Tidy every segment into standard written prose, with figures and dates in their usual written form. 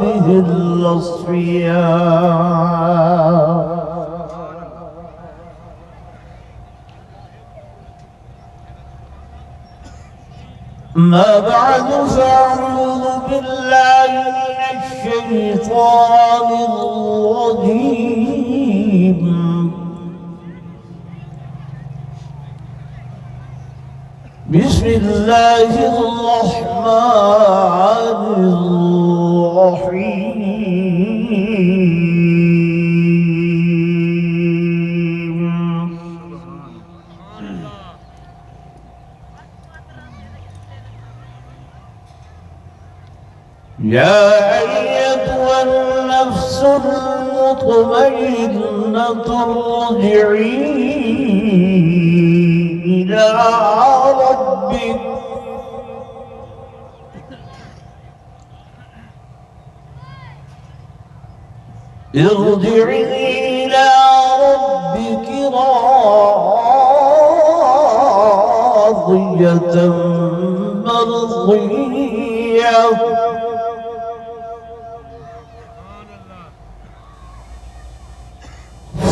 به الأصفياء. ما بعد فأعوذ بالله من الشيطان الرجيم. بسم الله الرحمن الرحيم. يا أيتها النفس المطمئنة ارجعي إلى ربك ارجعي إلى ربك راضية مرضية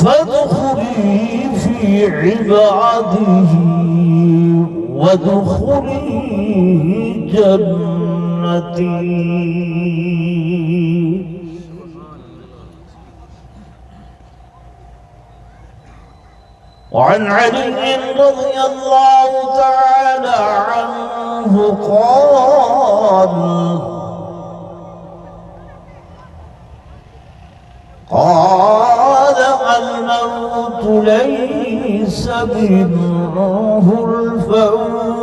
فادخلي في عباده وادخلي جنتي. وعن علي رضي الله تعالى عنه قال الموت ليس منه الفوت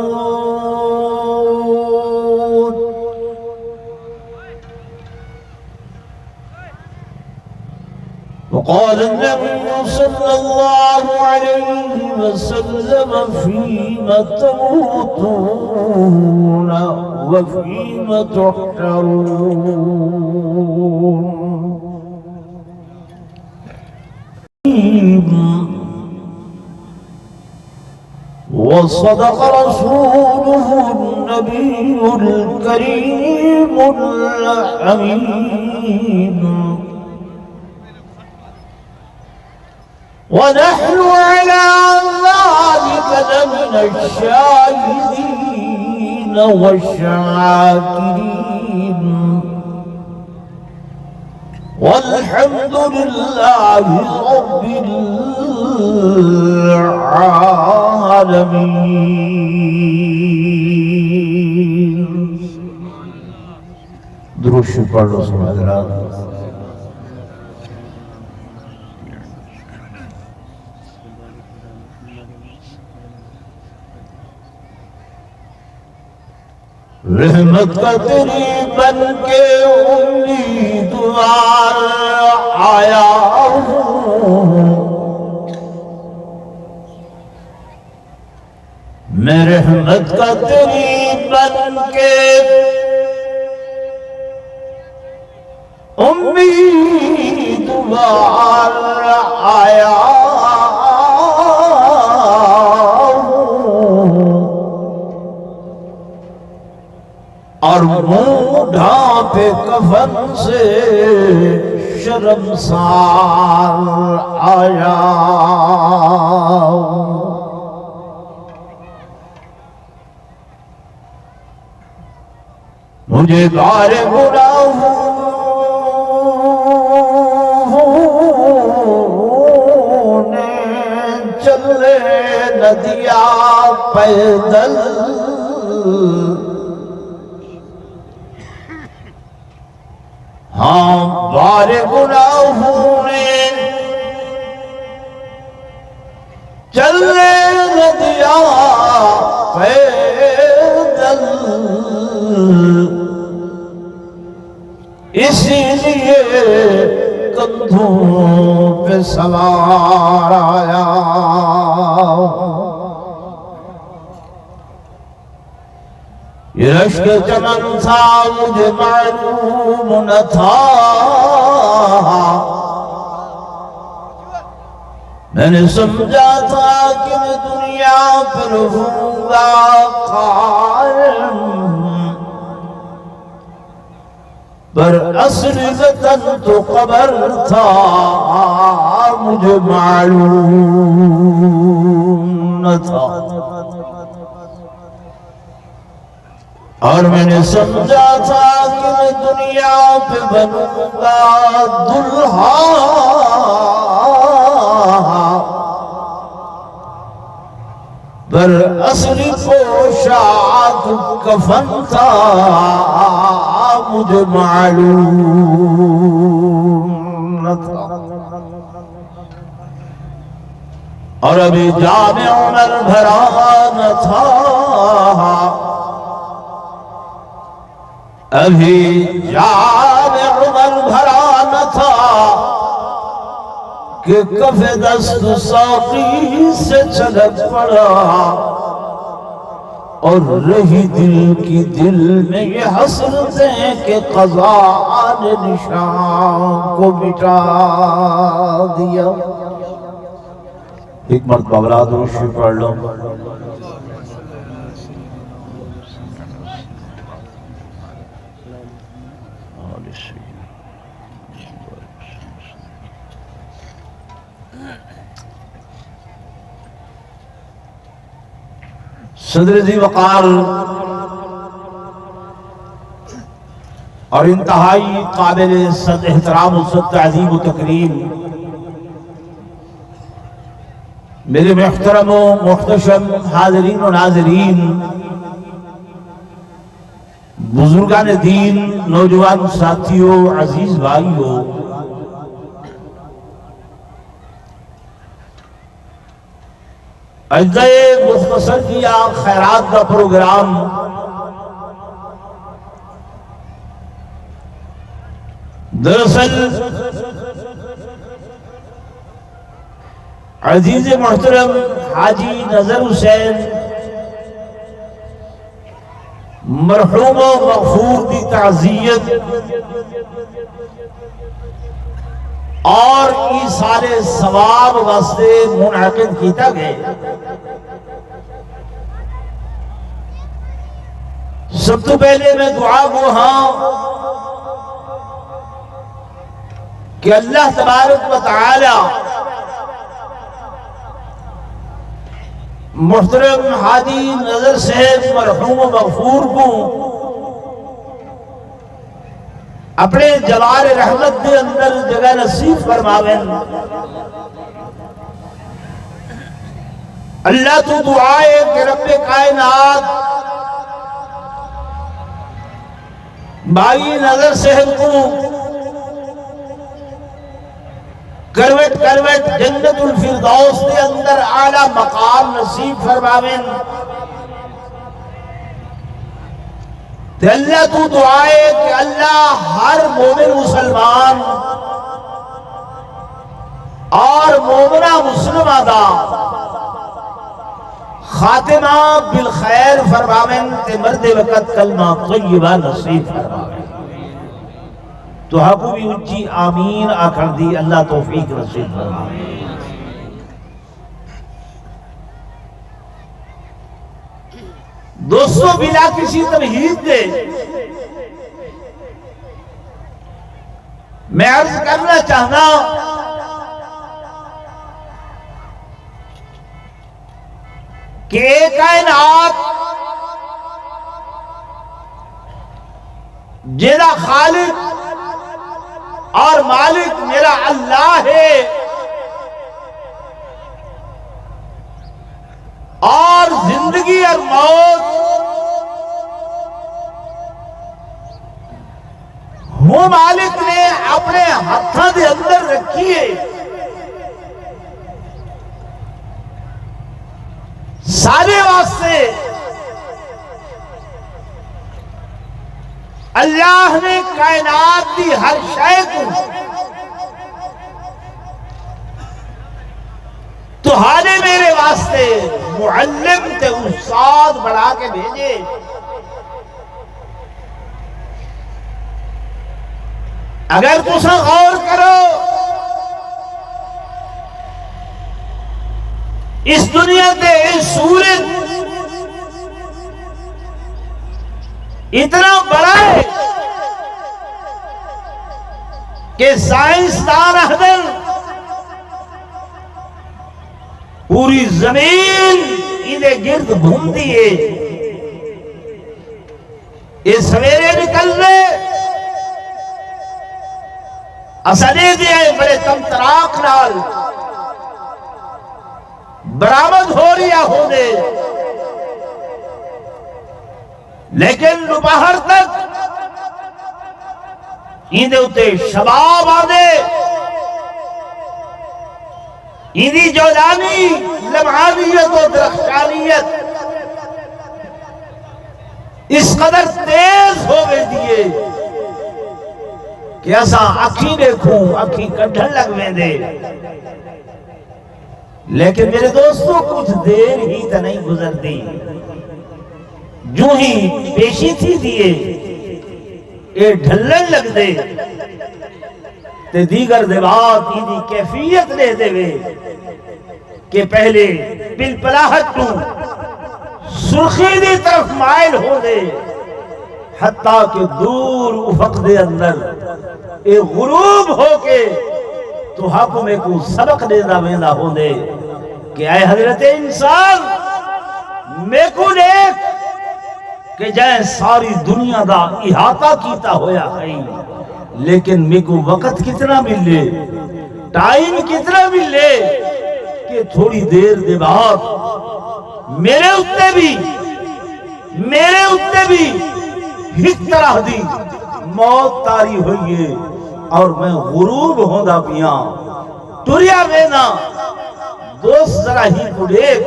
وقال النبي صلى الله عليه وسلم فيما تموتون وفيما تحشرون. وصدق رسوله النبي الكريم الحميد. ونحن على ذلك لمن الشاهدين والشاكرين والحمد لله رب العالمين. درود شریف پڑھ لو سب حضرات. رحمت کا تیری بن کے امیدوار آیا ہوں. میں رحمت کا تیری بن کے امیدوار آیا اور منہ ڈھانپے کفن سے شرمسار آیا. مجھے بار گناہوں نے چلے نہ دیا پیدل. ہاں بار گناہوں نے چلنے نہ دیا پیدل. اسی لیے کندھوں پہ سوار آیا. یہ رشک چمن تھا مجھے معلوم نہ تھا. میں نے سمجھا تھا کہ میں دنیا پر ہوں گا قائم. پر اصل وطن تو قبر تھا مجھے معلوم نہ تھا، اور میں نے سمجھا تھا کہ میں دنیا پہ بنوں گا دلہا، پر اصلی پوشاک کفن تھا مجھے معلوم نہ تھا، اور ابھی جامع عمر بھرا نہ تھا، ابھی جامع عمر بھرا نہ تھا کہ کف دست ساقی سے چھلک پڑا، اور رہی دل کی دل میں یہ حسرتیں کہ قضا نے نشان کو مٹا دیا۔ ایک مرتبہ اولاد روشی پڑھ لو۔ صدر ذی وقار اور انتہائی قابل صد احترام و صد تعظیم و تکریم میرے محترم و محتشم حاضرین و ناظرین، بزرگان دین، نوجوان ساتھیوں، عزیز بھائیوں، اجزائے مختصر کیا خیرات کا پروگرام دراصل عزیز محترم حاجی نظر حسین مرحوم و مغفور دی تعزیت اور ایصال ثواب واسطے منعقد کیتا گئے۔ سب تو پہلے میں دعا گو ہاں کہ اللہ تبارک و تعالی محترم حاجی نظر صاحب مرحوم و مغفور کو اپنے جوار رحمت دے اندر جگہ نصیب فرماویں۔ اللہ تو دعائے کہ رب کائنات بھائی نظر صاحب کو کروٹ کروٹ جنت الفردوس دے اندر اعلیٰ مقام نصیب فرماویں۔ تو اللہ تو دعائے کہ اللہ ہر مومن مسلمان اور مومنہ مسلمہ دا خاتمہ بالخیر فرماویں، تے مرد وقت کلمہ طیبہ نصیب فرماویں۔ تو حقو بھی اچھی آمین آکھر دی، اللہ توفیق نصیب فرماویں۔ دوستو بلا کسی تمہید دے میں عرض کرنا چاہنا کہ کائنات جیرا خالق اور مالک میرا اللہ ہے، اور زندگی اور موت وہ مالک نے اپنے ہاتھوں دے اندر رکھی ہے۔ سارے واسطے اللہ نے کائنات دی ہر شے کو تمہارے میرے واسطے معلم تے استاد بڑھا کے بھیجے۔ اگر تسا غور کرو اس دنیا تے اس سورج اتنا بڑا ہے کہ سائنسدان احدن پوری زمین انہیں گرد گھوم دیے، یہ سویرے نکل رہے اسدے دے بڑے تمتراک نال برآمد ہو رہا ہونے، لیکن دوپہر تک اندے اتے شباب آدے، اندی جولانی لمعانیت و درخشانیت اس قدر تیز ہو گئے دیئے کہ ایسا اکھی دیکھوں اکھی کڈھن لگ میں دے۔ لیکن میرے دوستوں کچھ دیر ہی تا نہیں گزر دی، جو ہی پیشی تھی دیئے اے ڈھلن لگ دے تے دیگر دیوات ایدی کیفیت لے دے وے کہ پہلے پلپلاہٹ تو سرخی دی طرف مائل ہو دے، حتیٰ کہ دور افق دے اندر اے غروب ہو کے تو حکمے کو سبق دینا ویندہ ہو دے کہ اے حضرت انسان میں کو دیکھ کہ جائیں ساری دنیا دا احاطہ کیتا ہویا ہے، لیکن میں کو وقت کتنا ملے، ٹائم کتنا ملے کہ تھوڑی دیر دے بعد میرے اتے بھی ہک طرح دی موت تاری ہوئیے اور میں غروب ہوندہ پیاں ٹوریا بینا۔ دوست ذرا ہی کو دیکھ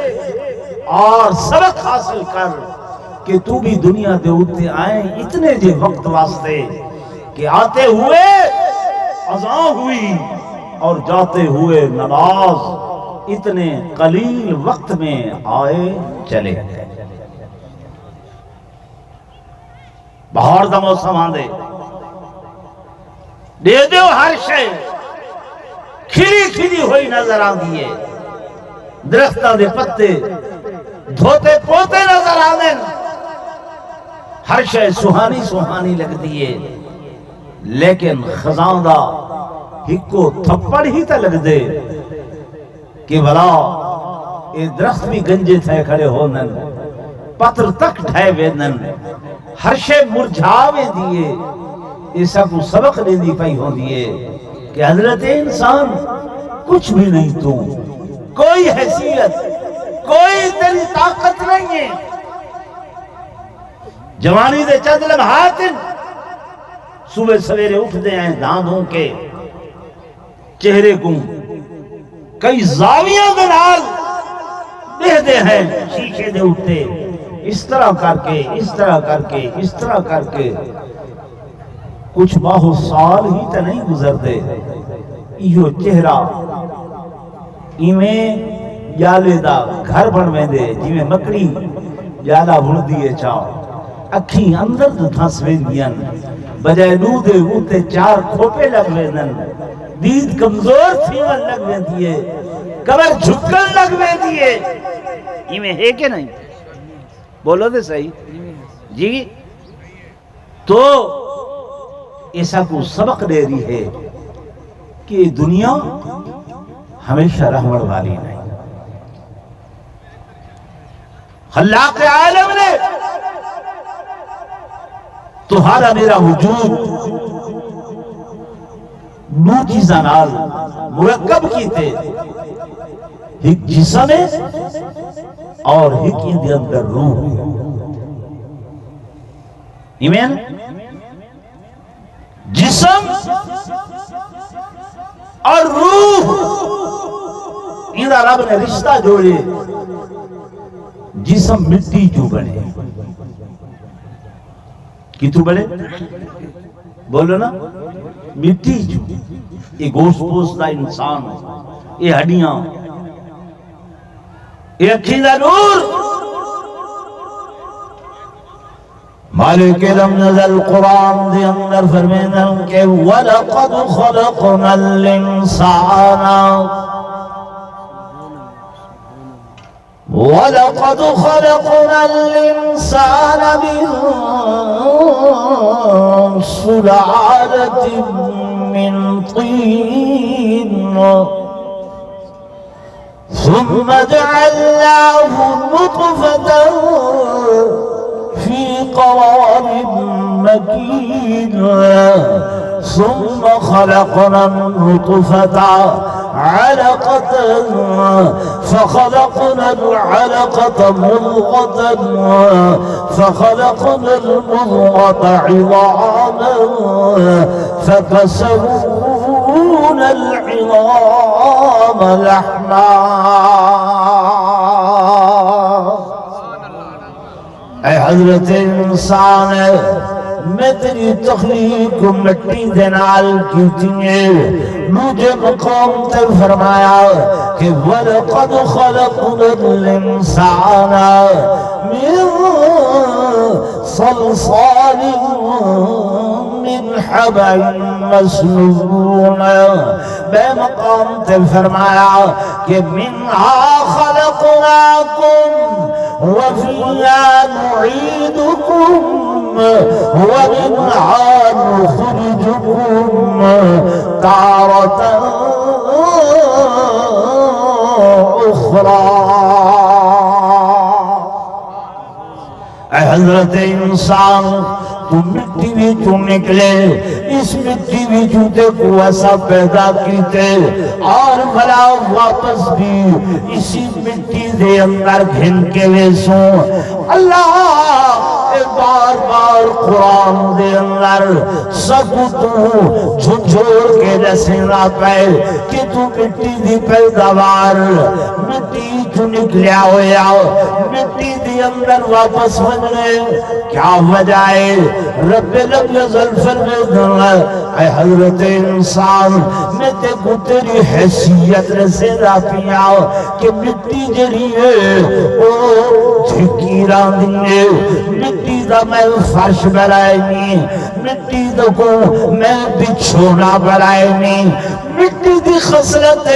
اور سبق حاصل کر کہ تو بھی دنیا دے اتے آئیں اتنے جے وقت واسطے کہ آتے ہوئے اذان ہوئی اور جاتے ہوئے نماز اتنے قلیل وقت میں آئے چلے گئے۔ بہار دا موسم آندے دے دیو ہر شے کھلی کھلی ہوئی نظر آندی ہے، درختہ دے پتے دھوتے پوتے نظر آندے، ہر شے سہانی سہانی لگ دیئے، لیکن خزان دا ہکو تھپڑ ہی تا لگ دے کہ بلا اے درخت بھی گنجے تھے کھڑے ہونن، پتر تک ڈھائے ویدن، ہر شے مرجھاوے دیئے، ایسا کو سبق لے دی پائی ہو دیئے کہ حضرت انسان کچھ بھی نہیں تو، کوئی حیثیت کوئی تیری طاقت نہیں ہے، جوانی دے چند لمحات صبح سویرے اٹھ دے ہیں داندوں کے چہرے کو کئی زاویاں دنال دے دے ہیں شیشے دے اٹھتے، اس طرح کر کے اس طرح کر کے اس طرح کر کے کچھ ماہ و سال ہی تا نہیں گزر دے، یہ چہرہ ایمیں جالے دا گھر بڑھ دے جی میں مکڑی جالا بھڑ دیئے چاہو، اکھیں اندر دو دھنس ویندین، بجائے نو دے اوتے چار کھوپے لگ ویندن، دید کمزور تھیون لگ ویندیے، کمر جھکل لگ ویندیے، ایمیں ہے کہ نہیں؟ بولو دے صحیح جی۔ تو ایسا کو سبق دے رہی ہے کہ دنیا ہمیشہ رحمت والی نہیں۔ خلاق عالم نے تمہارا میرا وجود دو چیزاں نال مرکب کی تھے، ایک جسم ہے اور ایک اندر اندر روح ہے۔ ایمین؟ جسم اور روح اندر رب نے رشتہ جوڑے، جسم مٹی جو بنے کی تو بنے بولو نا، مٹی جو، یہ گوشت پوشت انسان، یہ ہڈیاں، یہ اکھیں دا نور۔ مالک علم نزل قرآن دے اندر فرمینا کہ وَلَقَدْ خَلَقْنَا الْإِنسَانَ وَلَقَدْ خَلَقْنَا الْإِنسَانَ مِن سلالة من طين ثم جعلناه نطفة في قرار مكين ثم خلقنا النطفة علقة فخلقنا العلقة مضغة فخلقنا المضغة عظاما فكسونا العظام لحما. اے حضرت انسان میں تیری تخلیق مٹی دے نال کیتی ہے، مجھے مقام تے فرمایا کہ وَلَقَدْ خَلَقْنَا الْإِنسَانَ مِنْ صَلْصَالٍ مِنْ حَمَإٍ مَسْنُونٍ. بے مقام تے فرمایا کہ مِنْهَا خَلَقْنَاكُمْ وَفِيهَا نُعِيدُكُمْ وَمِنْهَا نُخْرِجُكُمْ تَارَةً أُخْرَى. اے حضرت انسان تو مٹی وچوں نکلے، اس مٹی وچوں تے کو ایسا پیدا کیتے اور بھلا واپس بھی اسی مٹی دے اندر گھن کے ویسوں. اللہ بار بار قرآن دے اندر سب تو جھنجھوڑ کے دسنا پہ کہ تو مٹی دی پیداوار مٹی جو نکلیا ہویا مٹی دی اندر واپس بننے کیا وجہ ہے؟ رب لم یزل فرمائے اے حضرت انسان میں تے کو تیری حیثیت رسیدہ پیا کہ مٹی جری ہے او جھکی راندی ہے، مٹی دا میں فرش بلائے نہیں، مٹی دا کو میں بچھونا بلائے نہیں. مٹی دی خصلت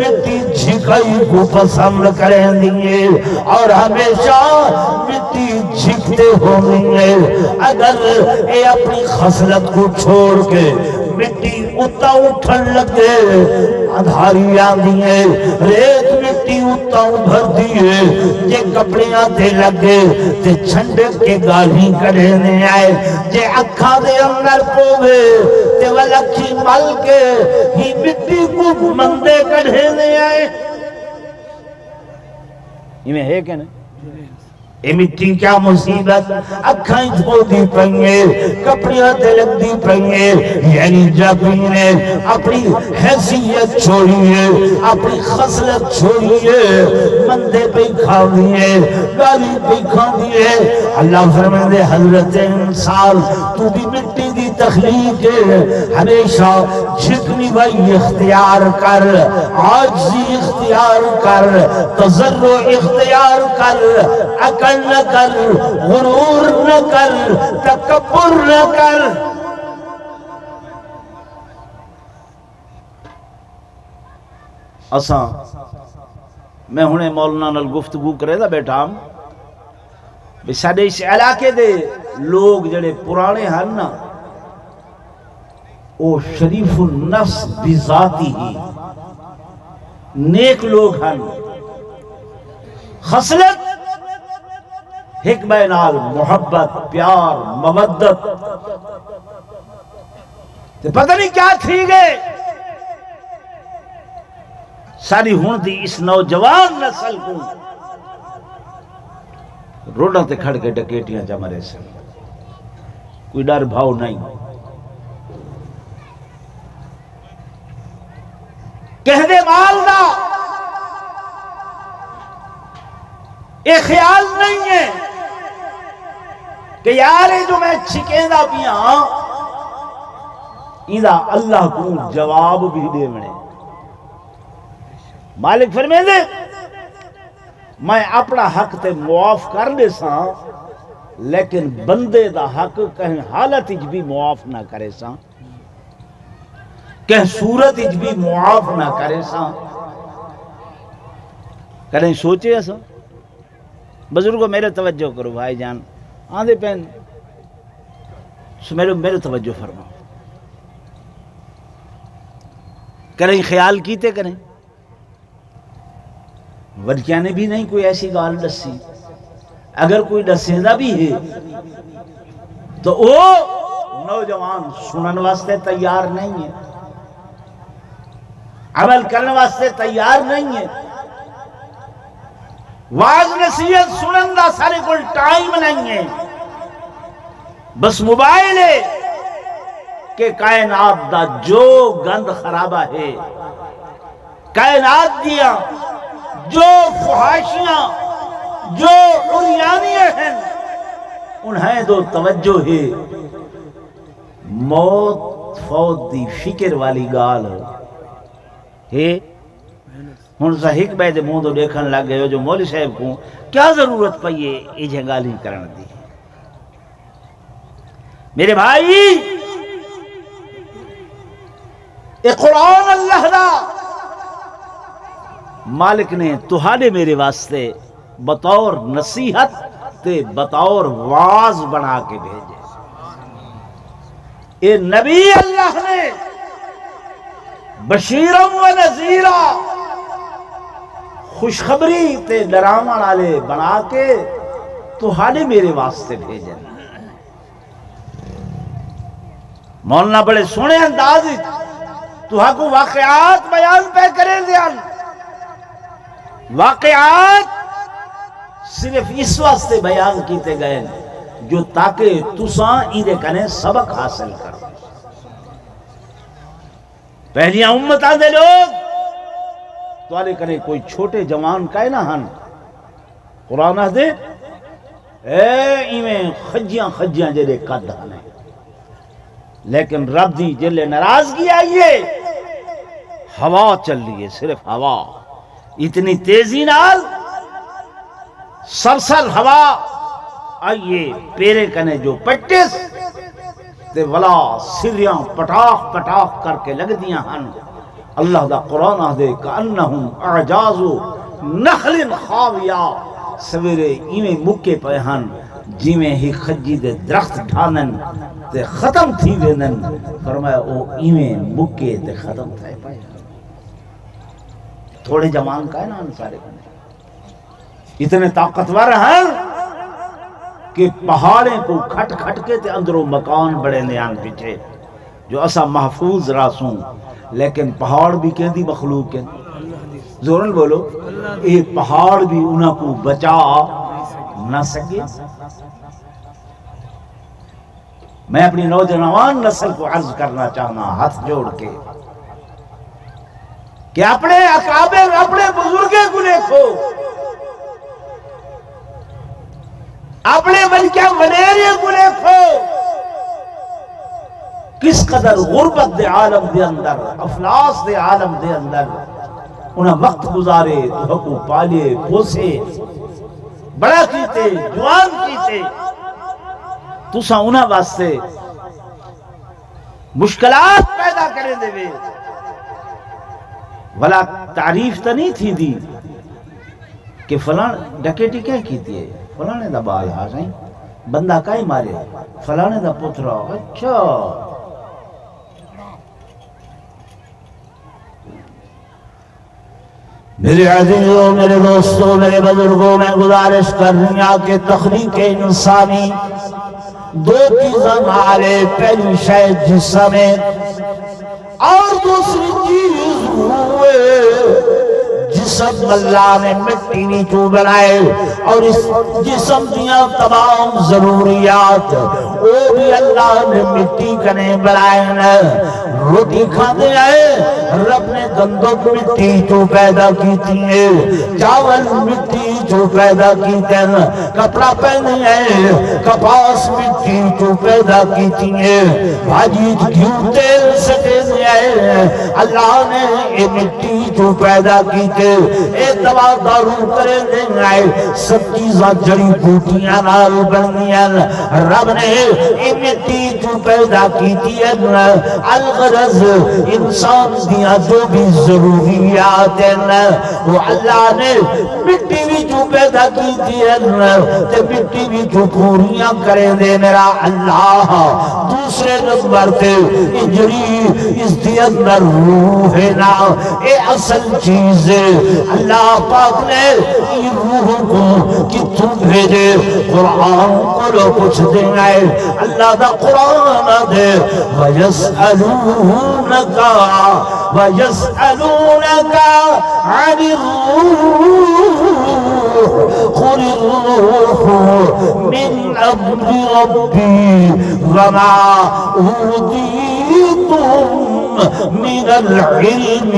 مٹی جھکائی کو پسند کریں دیئے اور ہمیشہ مٹی جھکتے ہوئے. اگر اے اپنی خصلت کو چھوڑ کے مٹی اتا اٹھن لگے ادھاری آدھیے ریت مٹی اتا بھر دیئے جے کپڑیاں دے لگے تے چھنڈے کے گالی کرنے آئے جے اکھا دے اندر پوے تے والکی مل کے ہی مٹی کو مندے کرنے آئے. یہ میں ہے کہ نہیں؟ اے مٹی کیا مصیبت اکھائیں چھو دی پنگے کپڑیاں دلک دی پنگے. یعنی جب انہیں اپنی حیثیت چھوڑیے اپنی خصلت چھوڑیے مندے پہ کھا دیئے گالی پہ کھا دیئے. اللہ فرمائے دے حضرت انسان تو بھی مٹی دی تخلیق ہمیشہ جھکنی بھائی اختیار کر، عاجزی اختیار کر، تضرع اختیار کر، عقل نہ کر، غرور نہ کر، تکبر نہ کر. اساں میں ہنے مولانا نال گفتگو کرے دا بیٹھا بھی ساڈے اس علاقے دے لوگ جڑے پرانے ہیں نا وہ شریف النفس بذاتی ہی نیک لوگ ہیں، خصلت ایک بینال محبت پیار مودت پتہ نہیں کیا تھی گئے. ساری ہون دی اس نوجوان نسل کو روڈوں تے کھڑ کے ڈکیٹیاں جا مرے سے کوئی ڈر بھاؤ نہیں. کہہ دے مال دا ایک خیال نہیں ہے کہ یارے جو میں چھکیں دا پیا ایدہ اللہ کو جواب بھی دے منے. مالک فرمائے دے میں اپنا حق تے معاف کر دے ساں لیکن بندے دا حق کہیں حالت اج بھی معاف نہ کرے ساں کہیں صورت اج بھی معاف نہ کرے ساں. کریں سوچے ایسا بزرگوں میرے توجہ کرو بھائی جان آدھے پہن میرے توجہ فرماؤ، کریں خیال کیتے کریں وجہ نے بھی نہیں کوئی ایسی گال دسی، اگر کوئی دسیندہ بھی ہے تو وہ نوجوان سنن واسطے تیار نہیں ہے، عمل کرنے واسطے تیار نہیں ہے، واز نصیحت سنن دا سارے کو ٹائم نہیں ہے، بس موبائل ہے کہ کائنات دا جو گند خرابہ ہے، کائنات دیا جو فحاشیاں جو عریانیاں ہیں انہیں دو توجہ ہے، موت فوت دی فکر والی گال ہے۔ ہن صحیح بے دے منہ تو دیکھن لگ گئے ہو جو مولوی صاحب کو کیا ضرورت پئی ہے یہ جنگالی کرن دی۔ میرے بھائی اے قرآن اللہ دا مالک نے تہاڈے میرے واسطے بطور نصیحت تے بطور واز بنا کے بھیجے، اے نبی اللہ نے بشیرا و نذیرا خوشخبری تے ڈراون والے بنا کے تہاڈے میرے واسطے بھیجے۔ مولانا بڑے سونے انداز تہاں کو واقعات بیان پہ کرے دیان، واقعات صرف اس واسطے بیان کیتے گئے جو تاکہ تساں ایدے کنے سبق حاصل کرو۔ پہلیاں امتاں دے لوگ توالے کنے کوئی چھوٹے جوان کائے نہ ہن، قرآن دے اے ایویں خجیاں خجیاں جڑے قد ہنے، لیکن رب دی جلے ناراضگی آئیے ہوا چل رہی ہے، صرف ہوا اتنی تیزی نال سرسر ہوا آئیے پیرے کنے جو پٹس تے ولا سریاں پٹاخ پٹاخ کر کے لگ دیاں ہن۔ اللہ دا قرآن آدھے کأنہم اعجاز نخل خاویہ، سویرے ایویں مکے پہ ہن جیویں ہی خجی دے درخت ڈھانن تے ختم تھی وینن، فرمایا او ایویں مکے تے ختم تھے پائے۔ تھوڑے جوان کا ہے نا سارے کنے اتنے طاقتور ہیں کہ پہاڑیں کو کھٹ کھٹ کے تے اندروں مکان بڑے نیان پیچھے جو اسا محفوظ راسوں، لیکن پہاڑ بھی کہندی مخلوق کے زورن بولو یہ پہاڑ بھی انہاں کو بچا نہ سکے۔ میں اپنی نوجوان نسل کو عرض کرنا چاہنا ہاتھ جوڑ کے کہ اپنے اکابر اپنے بزرگے کو دیکھو، اپنے ملکہ ولیرے کو دیکھو، کس قدر غربت دے عالم دے اندر، افلاس دے عالم دے اندر انہاں وقت گزارے، تو کو پالے پوسے بڑا کیتے جوان کیتے، تساں انہاں واسطے مشکلات پیدا کرے دے وے، ولا تعریف تا نہیں تھی دی کہ فلان ڈکیٹی کیا کیتی ہے، فلانے دا بال ہا سائیں بندہ کائی مارے، فلانے دا پترا، اچھا میرے عزیزوں میرے دوستوں میرے بزرگوں میں گزارش کر رہی ہوں کہ تخلیق انسانی دو چیزیں مالے، پہلی شاید جسم ہے اور دوسری چیز ہوئے جسم اللہ نے مٹی نیچو بنائے اور اس جسم دیا تمام ضروریات وہ بھی اللہ نے مٹی کنے بنائے۔ روٹی کھاتے آئے رب نے گندوں مٹی جو پیدا کی تھی، چاول مٹی جو پیدا کی تھی، کپڑا پہنے آئے کپاس مٹی جو پیدا کی تھی، بھاجی گھیو تیل سٹے آئے اللہ نے یہ مٹی تو پیدا کیتے اے دوا دارو کرے دیں آئے سب چیزاں جڑی بوٹیاں نال بنیاں رب نے اے مٹی تو پیدا کیتی ہے الغرض انسان دیا جو بھی ضروریات ہیں وہ اللہ نے مٹی بھی جو پیدا کیتی ہے تے مٹی بھی جو پوریاں کرے دے میرا اللہ دوسرے نمبر تے اجری اس دی اندر روح ہے نا اے اصل چیز ہے اللہ پاک نے یہ روح کو کتوں بھیجے قرآن کو لو کچھ دیں آئے اللہ دا قرآن دے وَيَسْأَلُونَكَ عَنِ الرُّوحِ قُلِ الرُّوحُ مِنْ أَمْرِ رَبِّي وَمَا أُوتِيتُم مِنَ الْعِلْمِ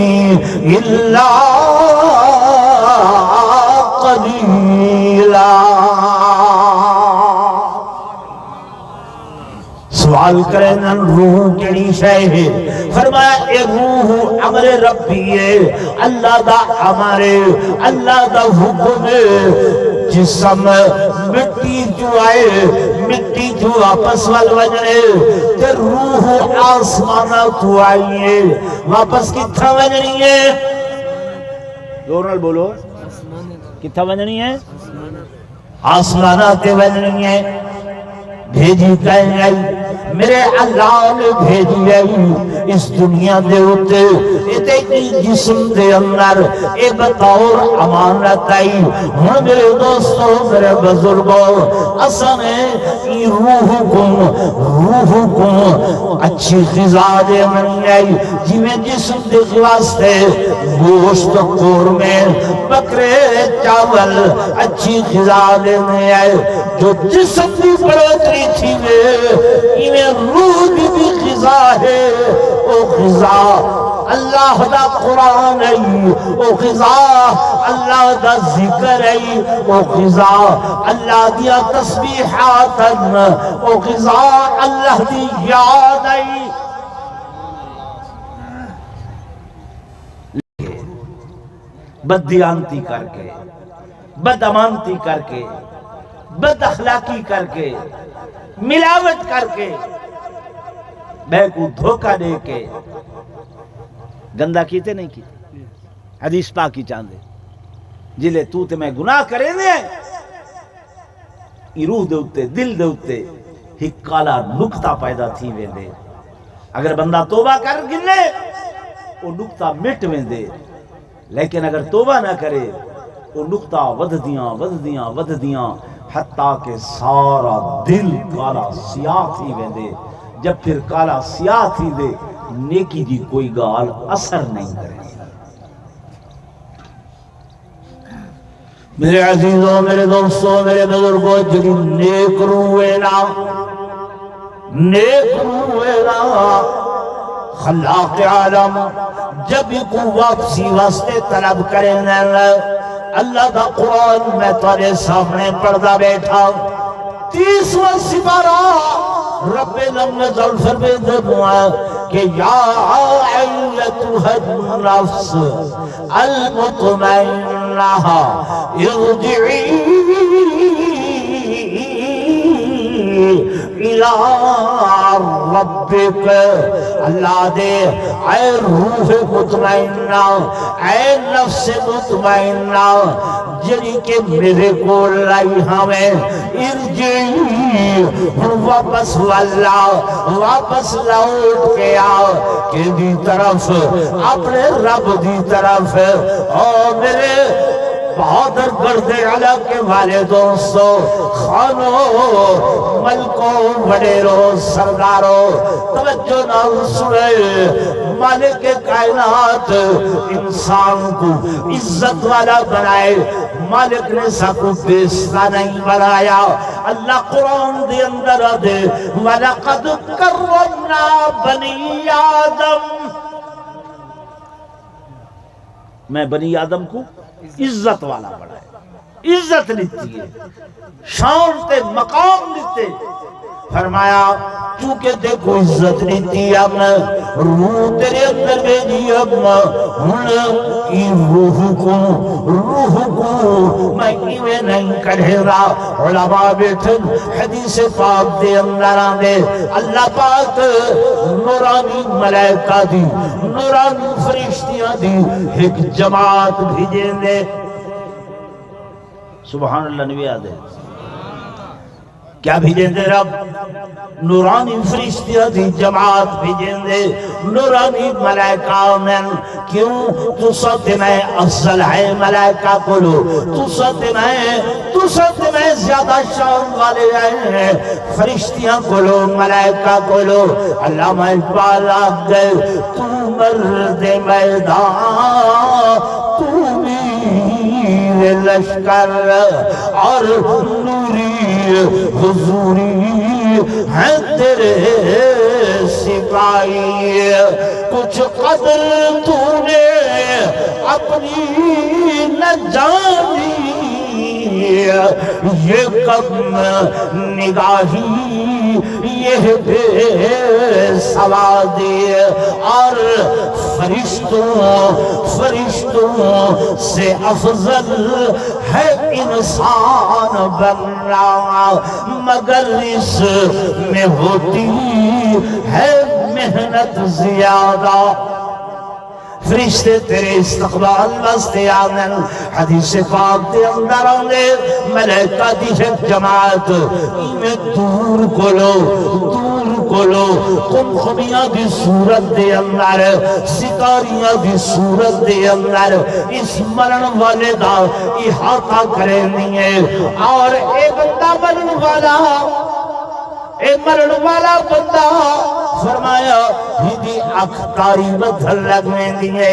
إِلَّا قَلِيلًا سوال کریں روح کیڑی شے ہے فرمایا اے روح امر ربی ہے اللہ دا ہمارے اللہ دا حکم ہے جسم مٹی جو آئے مٹی جو آپس وال وجنے تے روح آسمانہ تو آئیے واپس کتھا وجنی ہے دورنال بولو کتھا وجنی ہے آسمانہ تے وجنی ہے بھیجی کہیں آئی میرے اللہ نے بھیجی آئی اس دنیا دے ہوتے اتنی جسم دے اندر اے بطور امانت آئی ہن میرے دوستوں میرے بزرگوں اصنے ای روح کو اچھی غذا دے منی آئی جی میں جسم دے واسطے گوشت قورمے بکرے چاول اچھی غذا دے منی آئی جو جسم دی بڑھتری تھی انہیں روح بھی غذا ہے او غذا اللہ دا قرآن ہے او غذا اللہ دا ذکر ہے او غذا اللہ دیا تسبیحات او غذا اللہ دی یاد ہے بددیانتی کر کے بد امانتی کر کے بد اخلاقی کر کے ملاوٹ کر کے بے کو دھوکہ دے کے گندہ کیتے نہیں کیتے حدیث پاکی چاندے جلے تو تے میں گناہ کرے دے ای روح دے اتے دل دے اتے ایک کالا نکتہ پیدا تھی وے دے اگر بندہ توبہ کر گنے وہ نکتہ مٹ وے دے لیکن اگر توبہ نہ کرے وہ نکتہ ود دیاں حتیٰ کہ سارا دل کالا سیاہ تھی ویندے جب پھر کالا سیاہ تھی دے نیکی دی کوئی گال اثر نہیں کرے میرے عزیزوں میرے دوستوں میرے بزرگوں جنہی نیک روئے نا خلاق عالم جب کو واپسی واسطے طلب کریں اللہ دا قرآن میں تارے سامنے پردہ بیٹھا 30واں سپارہ رب لم نزل فرمائے دعا کہ یا ایتھا النفس المطمئنہ ارجعی الى ربک اللہ دے اے روح مطمئنہ اے نفس مطمئنہ جنہی کہ میرے کو لائی ہمیں ارجعی واپس واللہ واپس لوٹ کے آؤ کہ دی طرف اپنے رب دی طرف اور میرے بہادر گرد علا کے والے دوستوں خانوں ملکوں وڈیروں سرداروں توجہ نہ سنے مالک کائنات انسان کو عزت والا بنائے مالک نے سب کو بیستہ نہیں بنایا اللہ قرآن دے اندر دے وَلَقَدْ كَرَّمْنَا بَنِي آدم میں بنی آدم کو عزت والا بڑھائے عزت لیتی ہے شان تے مقام لیتے فرمایا چونکہ دیکھو عزت نہیں دی اب روح تیرے اندر بھیجی اب ہن کی روح کو میں ایویں نہیں کڑھے رہا علماء بیٹھن حدیث پاک دے اندر آنے اللہ پاک نورانی ملائکہ دی نورانی فرشتیاں دی ایک جماعت بھیجیں دے سبحان اللہ نبی آدھے کیا بھیجیں دے رب نورانی فرشتیاں دی جماعت بھیجیں دے نورانی ملائکہ میں کیوں تو ساتھ میں افضل ہے ملائکہ کو لو تو ساتھ میں زیادہ شان والے ہیں فرشتیاں کو لو ملائکہ کو لو علامہ اقبال آگ گئے تو مرد میدان تو میر لشکر اور نوری حضوری ہے تیرے سپاہی کچھ قدر تو نے اپنی نہ جانی یہ کم نگاہی یہ بے سوادی اور فرشتوں سے افضل ہے انسان بننا مگر اس میں ہوتی ہے محنت زیادہ فرشتے تیرے استقبال واسطے آمن حدیث پاک دے اندر آنے ملائکہ دی ایک جماعت میں دور کو لو قمخمیاں دی صورت دے اندر ستاریاں دی صورت دے اندر اس مرن والے دا احاطہ کرے نہیں ہے اور ایک بندہ مرن والا بندہ فرمایا ہی اختاری بدھل لگنے دیئے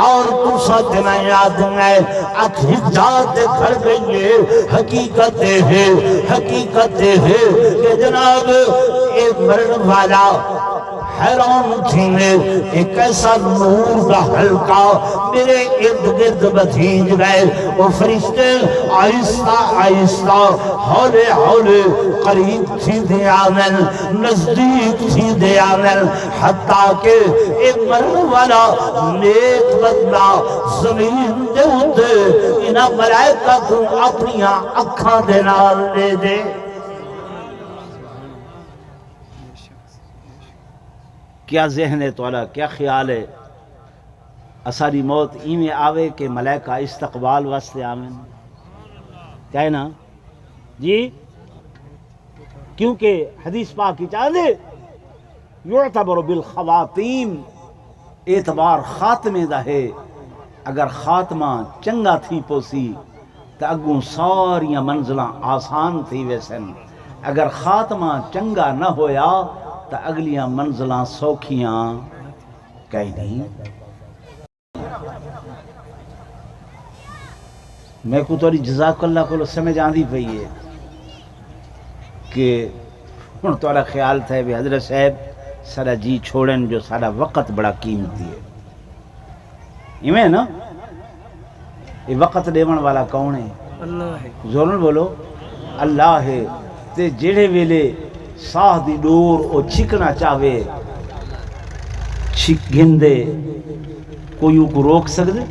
اور تو ساتھ میں یاد میں اکھجات کھڑ گئیے حقیقت ہے کہ جناب ایک مرن والا حیران تھی میں ایک ایسا نور کا حلقہ میرے ارد گرد بتھیج گئے وہ فرشتے آہستہ ہولے قریب تھی دے آمن نزدیک تھی دے آمن حتیٰ کہ ایک مرن والا نیک بندہ زمین دے ہوتے انہا ملائکہ کو اپنی اکھاں دے نال لے دے کیا ذہن ہے تولا کیا خیال ہے اساری موت ایمیں آوے کہ ملائکہ استقبال واسطے آمین کیا ہے نا جی کیونکہ حدیث پاک کی چاہتے یعتبر بالخواتیم اعتبار خاتمے دا ہے اگر خاتمہ چنگا تھی پوسی تو اگوں ساریاں منزلیں آسان تھی ویسن اگر خاتمہ چنگا نہ ہویا تا اگلیاں منزلاں سوکھیاں کہیں نہیں میں کو توری جزاک اللہ کو سمجھ آندھی پئی ہے کہ ہن تورا خیال تھا بھی حضرت صاحب سارا جی چھوڑن جو سارا وقت بڑا قیمتی ہے ایمیں نا یہ وقت دیون والا کون ہے اللہ ہے زورن بولو اللہ ہے تے جڑے ویلے ساہ دی ڈور او چھکنا چاہوے چھک گھندے کوئی کو روک سکدے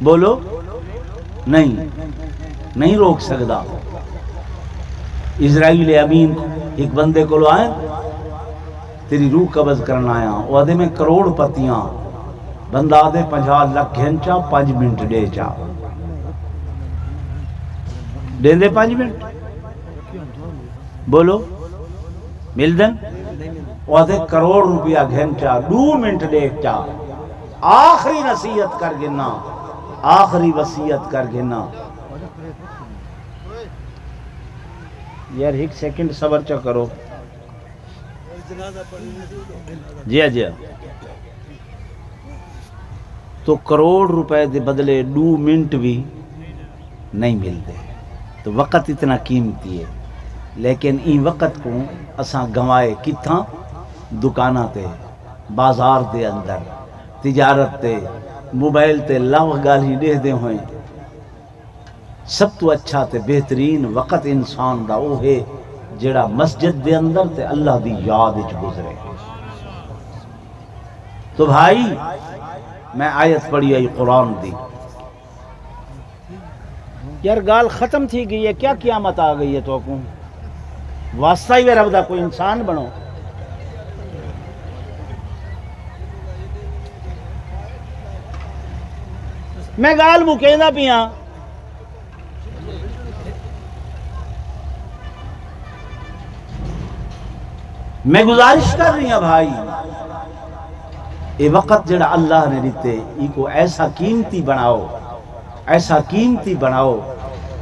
بولو نہیں روک سکدا اسرائیل امین ایک بندے کو لو آئے تیری روح قبض کرنا آیا وہ آدھے میں کروڑ پتیاں بندہ آدھے 50 لکھ گھنچا 5 منٹ دے چا دے دے 5 منٹ بولو مل دن وہ آدھے کروڑ روپیہ گھنچا 2 منٹ دیکھ چا آخری نصیحت کر گنا آخری وصیت کر گنا یار ایک سیکنڈ صبر چا کرو جی تو کروڑ روپے دے بدلے 2 منٹ بھی نہیں ملتے تو وقت اتنا قیمتی ہے لیکن این وقت کو اساں گنوائے کتھاں دکانہ تے بازار دے اندر تجارت تے موبائل تے لاو گالی دے دے ہوئیں سب تو اچھا تے بہترین وقت انسان دا وہ ہے جڑا مسجد دے اندر تے اللہ دی یاد وچ گزرے۔ تو بھائی میں آیت پڑھی آئی قرآن دی، یار گال ختم تھی گئی ہے، کیا قیامت آ گئی ہے تو کو واسطہ ہی رب دا کوئی انسان بنو۔ میں گال مکیندا پیاں، میں گزارش کر رہی ہوں بھائی، یہ وقت جڑا اللہ نے دیتے ای کو ایسا قیمتی بناؤ، ایسا قیمتی بناؤ،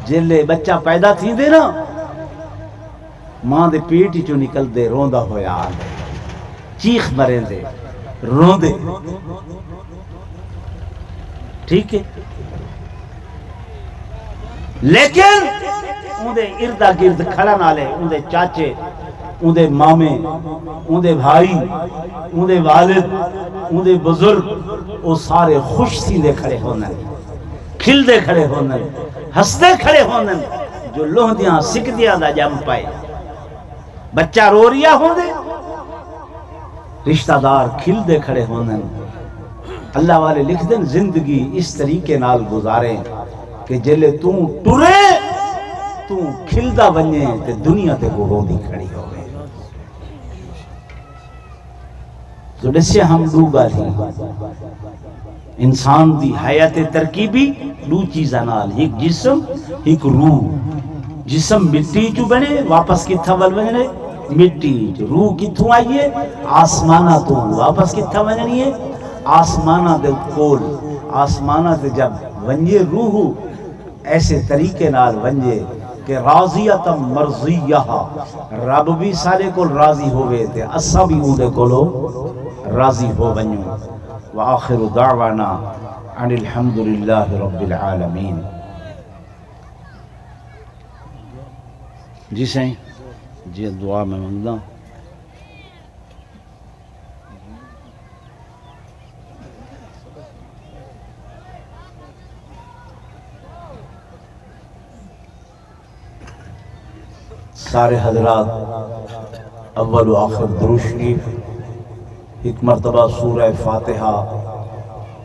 جلے بچہ پیدا تھی دے نا ماں دے پیٹ چو نکل دے روندا ہویا آلے، چیخ مرے دے رون دے، ٹھیک ہے، لیکن ان دے اردہ گرد کھڑا نالے، ان دے چاچے، ان دے مامے، ان دے بھائی، ان دے والد، ان دے بزرگ، وہ سارے خوش سی دے کھڑے ہونے، کھل دے کھڑے ہونے، ہستے کھڑے ہونے، جو لوہ دیاں سکھ دیاں دا جم پائے، بچہ رو ریا ہونے، رشتہ دار کھل دے کھڑے ہونے۔ اللہ والے لکھ دیں زندگی اس طریقے نال گزاریں کہ جلے توں ٹرے توں کھلدا بنیں تے دنیا تے کو رو دی کھڑی ہو گئے۔ تو جسے ہم ڈوبا تھی انسان دی حیات ترکیبی دو چیزاں نال، ایک جسم ایک روح۔ جسم مٹی چو بنے واپس کتھا ول بنے مٹی چو، روح کتھوں آئیے آسمانہ تو واپس کتھا بننی ہے آسمانہ دے کول، آسمانہ دے جب ونجے روح ایسے طریقے نال ونجے کہ راضیتا مرضیہ، رب بھی سارے کو راضی ہوئے تھے، اسا بھی اودے کولو راضی ہو ونجو۔ وآخر دعوانا ان الحمدللہ رب العالمین۔ جی سائیں جی دعا میں منگتا سارے حضرات اول و آخر درود شریف ایک مرتبہ سورہ فاتحہ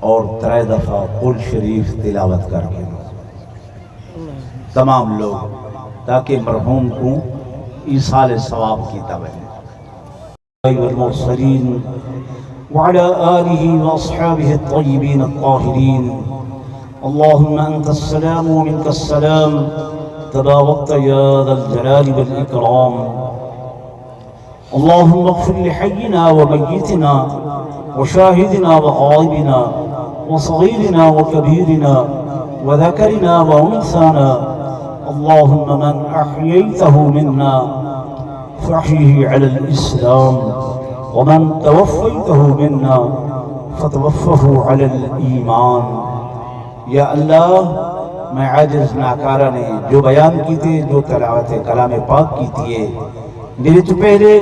اور 3 دفعہ قل شریف تلاوت کر کے تمام لوگ، تاکہ مرحوم کو ایصال ثواب کی توجہ۔ والمرسلین وعلى آلہ واصحابہ الطیبین الطاہرین، اللہم انت السلام ومنک السلام تباركت يا ذا الجلال والإكرام، اللهم اغفر لحينا وميتنا وشاهدنا وغائبنا وصغيرنا وكبيرنا وذكرنا وأنثانا، اللهم من أحييته منا فأحيه على الإسلام، ومن توفيته منا فتوفه على الإيمان۔ یا اللہ میں عاجز ناکارہ نے جو بیان کی تھے، جو تلاوت کلام پاک کی تھی، میرے تو پہلے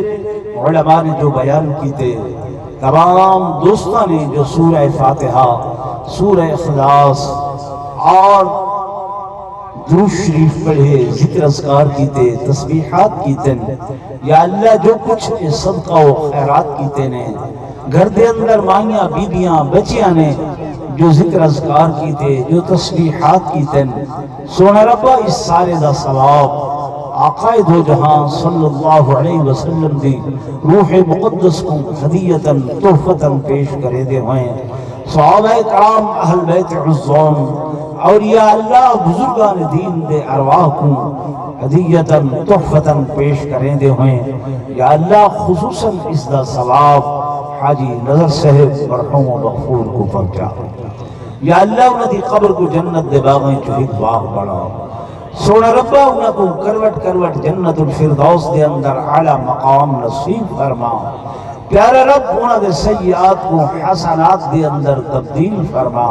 علماء نے جو بیان کی تھے، تمام دوستوں نے جو سورہ فاتحہ، سورہ اخلاص اور درود شریف پڑھے، ذکر اذکار کی تھے، تسبیحات کی تھے، یا اللہ جو کچھ صدقہ و خیرات کی تھے نے، گھر دے اندر مائیاں بیبیاں بچیاں نے جو ذکر اذکار کی تھے، جو تسبیحات کی تھے، سونا ربا اس سارے دا ثواب آقائے دو جہاں صلی اللہ علیہ وسلم دی روح مقدس کو ہدیتاً تحفتاً پیش کرے دے ہوئے، صحابہ کرام اہل بیت عظام اور یا اللہ بزرگان دین دے ارواح کو ہدیتاً تحفتاً پیش کرے دے ہوئے، یا اللہ خصوصاً اس دا ثواب حاجی نظر صاحب مرحوم و مغفور کو پہنچا، یا اللہ انہوں دی قبر کو جنت دے باغیں چوہید باغ بڑھا، سونا ربا انہوں کو کروٹ کروٹ جنت الفردوس دے اندر اعلیٰ مقام نصیب فرما، پیارا رب انہوں دے سیئات کو حسنات دے اندر تبدیل فرما،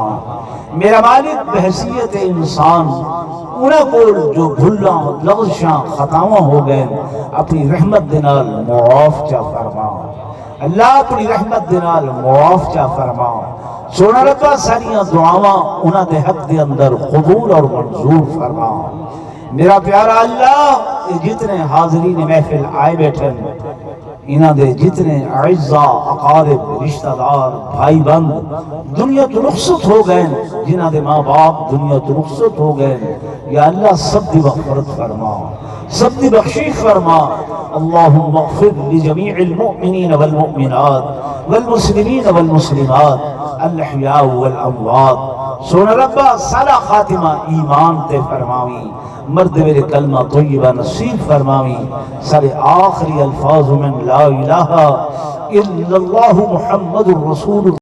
میرا مالک بحثیت انسان انہوں کو جو بھلاں لغزشاں خطاواں ہو گئے اپنی رحمت دنال معاف چا فرما، اللہ اپنی رحمت دنال معاف چا فرما، سونا ربا ساریاں دعاواں انہاں دے حق دے اندر قبول اور منظور فرما، میرا پیارا اللہ یہ جتنے حاضرین محفل آئے بیٹھے انہاں دے جتنے اعزاء اقارب رشتہ دار بھائی بند دنیا تو رخصت ہو گئے جنہاں دے ماں باپ دنیا تو رخصت ہو گئے یا اللہ سب دی مغفرت فرما سب دی بخشش فرما اللہم اغفر لجمیع المؤمنین والمؤمنات والمسلمین والمسلمات الاحیاء والاموات سونا ربا سارا خاتمہ ایمان تے فرماوی مرد میرے کلمہ طیبہ نصیب فرماوی سارے آخری الفاظ من لا الہ الا اللہ محمد الرسول